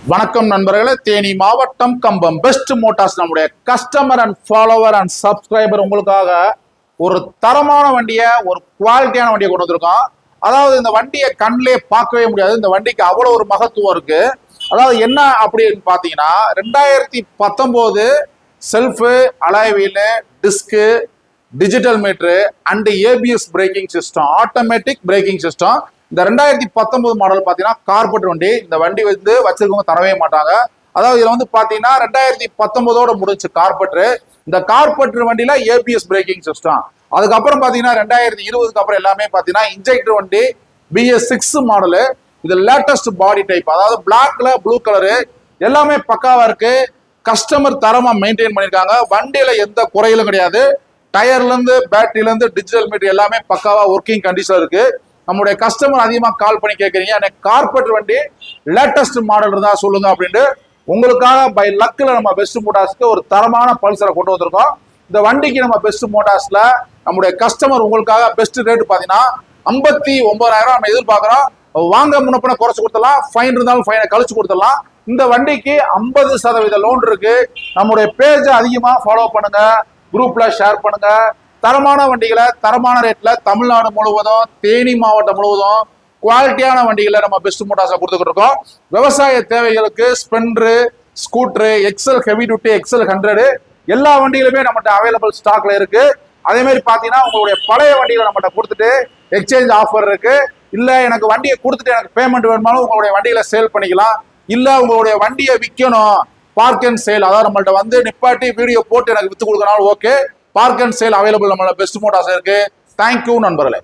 வணக்கம் நண்பர்களே, தேனி மாவட்டம் கம்பம் பெஸ்ட் மோட்டார்ஸ் நம்முடைய customer and follower and subscriber உங்களுக்காக ஒரு தரமான வண்டியை, ஒரு குவாலிட்டியான வண்டியை கொண்டு வந்திருக்கோம். அதாவது இந்த வண்டியை கண்ணிலே பார்க்கவே முடியாது. இந்த வண்டிக்கு அவ்வளோ ஒரு மகத்துவம் இருக்கு. அதாவது என்ன அப்படின்னு பார்த்தீங்கன்னா 2019 self, alloy wheel, disc, digital meter and ABS braking system, automatic braking system. இந்த 2019 மாடல் பார்த்தீங்கன்னா கார்பெட் வண்டி. இந்த வண்டி வந்து வச்சிருக்கவங்க தரவே மாட்டாங்க. அதாவது இதுல வந்து பார்த்தீங்கன்னா 2019 முடிஞ்சு கார்பெட்ரு. இந்த கார்பெட்ரு வண்டியில ஏபிஎஸ் பிரேக்கிங் சிஸ்டம். அதுக்கப்புறம் பார்த்தீங்கன்னா 2020 அப்புறம் எல்லாமே பார்த்தீங்கன்னா இன்ஜெக்டர் வண்டி, BS6 மாடலு. இது லேட்டஸ்ட் பாடி டைப், அதாவது பிளாக்ல ப்ளூ கலரு, எல்லாமே பக்காவா இருக்கு. கஸ்டமர் தரமா மெயின்டைன் பண்ணியிருக்காங்க. வண்டியில எந்த குறையிலும் கிடையாது. டயர்ல இருந்து பேட்டரியில இருந்து டிஜிட்டல் மீட்டர் எல்லாமே பக்காவா ஒர்க்கிங் கண்டிஷன் இருக்கு. நம்முடைய கஸ்டமர் அதிகமாக கால் பண்ணி கேட்குறீங்க, எனக்கு கார்பெட் வண்டி லேட்டஸ்ட் மாடல் இருந்தா சொல்லுங்க அப்படின்ட்டு. உங்களுக்காக பை லக்கில் நம்ம பெஸ்ட் மோட்டார்ஸ்க்கு ஒரு தரமான பல்சரை கொண்டு வந்திருக்கோம். இந்த வண்டிக்கு நம்ம பெஸ்ட் மோட்டார்ஸ்ல நம்முடைய கஸ்டமர் உங்களுக்காக பெஸ்ட் ரேட் பார்த்தீங்கன்னா 59,000 நம்ம எதிர்பார்க்குறோம். வாங்க முன்னப்பன குறைச்சு கொடுத்துடலாம், ஃபைன் இருந்தாலும் ஃபைனை கழிச்சு கொடுத்துடலாம். இந்த வண்டிக்கு 50% லோன் இருக்கு. நம்முடைய பேஜை அதிகமாக ஃபாலோ பண்ணுங்க, குரூப்ல ஷேர் பண்ணுங்க. தரமான வண்டிகளை தரமான ரேட்ல தமிழ்நாடு முழுவதும், தேனி மாவட்டம் முழுவதும் குவாலிட்டியான வண்டிகளை நம்ம பெஸ்ட் மோட்டார்ஸை கொடுத்துக்கிட்டு இருக்கோம். விவசாய தேவைகளுக்கு Splendor, scooter, XL heavy duty, XL 100 எல்லா வண்டிகளுமே நம்மகிட்ட அவைலபிள் ஸ்டாக்ல இருக்கு. அதே மாதிரி பாத்தீங்கன்னா உங்களுடைய பழைய வண்டிகளை நம்மகிட்ட கொடுத்துட்டு எக்ஸ்சேஞ்ச் ஆஃபர் இருக்கு. இல்ல எனக்கு வண்டியை கொடுத்துட்டு எனக்கு பேமெண்ட் வேணுமாலும் உங்களுடைய வண்டிகளை சேல் பண்ணிக்கலாம். இல்ல உங்களுடைய வண்டியை விற்கணும், பார்க் அண்ட் சேல், அதாவது நம்மள்ட்ட வந்து நிப்பாட்டி வீடியோ போட்டு எனக்கு வித்து கொடுக்கறனாலும் okay. Park and sale available நம்மளோட பெஸ்ட் மோட்டார்ஸ் இருக்கு. தேங்க்யூ நண்பர்களே.